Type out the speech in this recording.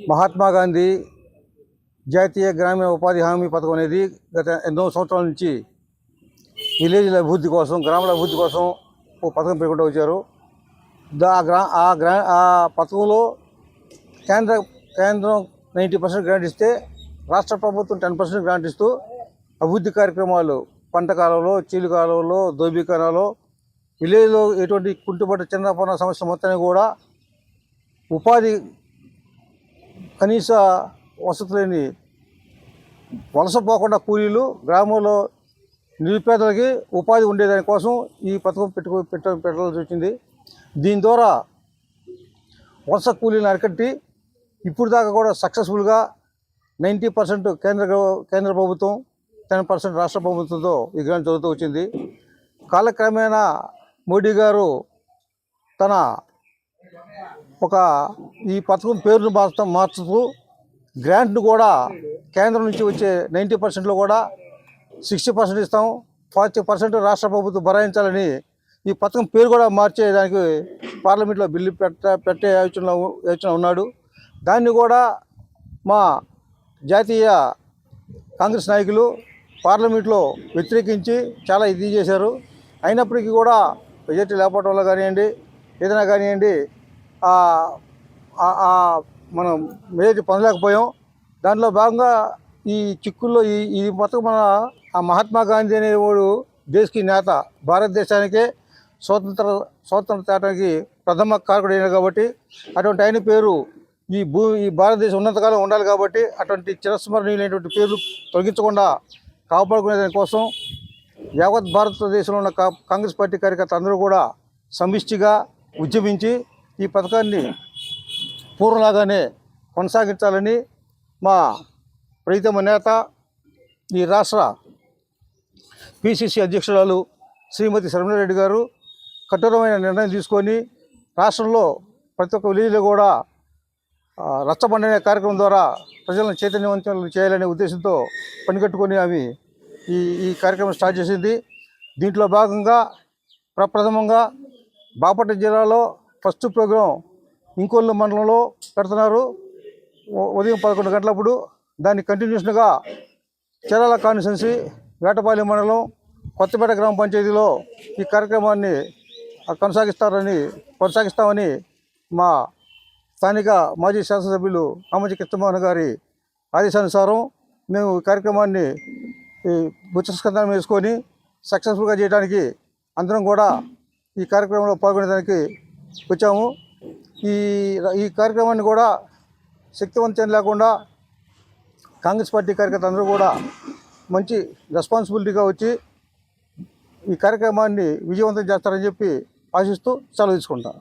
మహాత్మా గాంధీ జాతీయ గ్రామీణ ఉపాధి హామీ పథకం అనేది గత ఎన్నో సంవత్సరాల నుంచి విలేజ్ల అభివృద్ధి కోసం, గ్రామాల అభివృద్ధి కోసం ఓ పథకం పెట్టుకుంటూ వచ్చారు. ఆ పథకంలో కేంద్రం 90% గ్రాంట్ ఇస్తే, రాష్ట్ర ప్రభుత్వం 10% గ్రాంట్ ఇస్తూ అభివృద్ధి కార్యక్రమాలు పంట కాలంలో, చీలు కాలంలో, దోబీ కాలంలో విలేజ్లో ఎటువంటి కుంటుపడ్డ చిన్నపన్న సమస్య మొత్తాన్ని కూడా ఉపాధి కనీస వసతులేని వలస పోకుండా కూలీలు గ్రామంలో నిరుపేదలకి ఉపాధి ఉండేదానికోసం ఈ పథకం పెట్టాల్సి వచ్చింది. దీని ద్వారా వలస కూలీలను అరికట్టి ఇప్పుడు దాకా కూడా సక్సెస్ఫుల్గా 90% కేంద్ర ప్రభుత్వం, 10% రాష్ట్ర ప్రభుత్వంతో ఈ గ్రాంట్ జరుగుతూ వచ్చింది. కాలక్రమేణా మోడీ గారు తన ఈ పథకం పేరును మార్చుతూ గ్రాంట్ను కూడా కేంద్రం నుంచి వచ్చే 90%లో కూడా 60% ఇస్తాం, 40% రాష్ట్ర ప్రభుత్వం భరాయించాలని ఈ పథకం పేరు కూడా మార్చేదానికి పార్లమెంట్లో బిల్లు పెట్టే యోచన ఉన్నాడు. దాన్ని కూడా మా జాతీయ కాంగ్రెస్ నాయకులు పార్లమెంట్లో వ్యతిరేకించి చాలా ఇది చేశారు. అయినప్పటికీ కూడా మెజార్టీ లేకపోవడం వల్ల కానివ్వండి, ఏదైనా కానివ్వండి, మనం మెజార్టీ పొందలేకపోయాం. దాంట్లో భాగంగా ఈ చిక్కుల్లో ఈ పథకం మహాత్మా గాంధీ అనేవాడు దేశకి నేత, భారతదేశానికే స్వాతంత్రం తేటానికి ప్రథమ కారకుడు అయినాడు. కాబట్టి అటువంటి ఆయన పేరు ఈ భారతదేశం ఉన్నంతకాలం ఉండాలి. కాబట్టి అటువంటి చిరస్మరణీయులైనటువంటి పేర్లు తొలగించకుండా కాపాడుకునే దానికోసం యావత్ భారతదేశంలో ఉన్న కాంగ్రెస్ పార్టీ కార్యకర్తలు అందరూ కూడా సమిష్టిగా ఉద్యమించి ఈ పథకాన్ని పూర్వలాగానే కొనసాగించాలని మా ప్రీతమ నేత, ఈ రాష్ట్ర పిసిసి అధ్యక్షురాలు శ్రీమతి శర్మిలారెడ్డి గారు కఠోరమైన నిర్ణయం తీసుకొని రాష్ట్రంలో ప్రతి ఒక్క విలేజ్లో కూడా రచ్చబండ అనే కార్యక్రమం ద్వారా ప్రజలను చైతన్యవంతం చేయాలనే ఉద్దేశంతో పనికట్టుకొని ఆమె ఈ కార్యక్రమం స్టార్ట్ చేసింది. దీంట్లో భాగంగా ప్రప్రథమంగా బాపట్ల జిల్లాలో ఫస్ట్ ప్రోగ్రాం ఇంకొల్లు మండలంలో పెడుతున్నారు. ఉదయం 11 గంటలప్పుడు దాన్ని కంటిన్యూషన్గా చీరాల కాన్స్టిట్యున్సీ, వేటపాలెం మండలం, కొత్తపేట గ్రామ పంచాయతీలో ఈ కార్యక్రమాన్ని కొనసాగిస్తామని మా స్థానిక మాజీ శాసనసభ్యులు ఆమచి కృష్ణమోహన్ గారి ఆదేశానుసారం మేము ఈ కార్యక్రమాన్ని భుజస్కంధం వేసుకొని సక్సెస్ఫుల్గా చేయడానికి అందరం కూడా ఈ కార్యక్రమంలో పాల్గొనేదానికి వచ్చాము. ఈ కార్యక్రమాన్ని కూడా శక్తివంతం లేకుండా కాంగ్రెస్ పార్టీ కార్యకర్తలు అందరూ కూడా మంచి రెస్పాన్సిబిలిటీగా వచ్చి ఈ కార్యక్రమాన్ని విజయవంతం చేస్తారని చెప్పి ఆశిస్తూ సెలవు తీసుకుంటాను.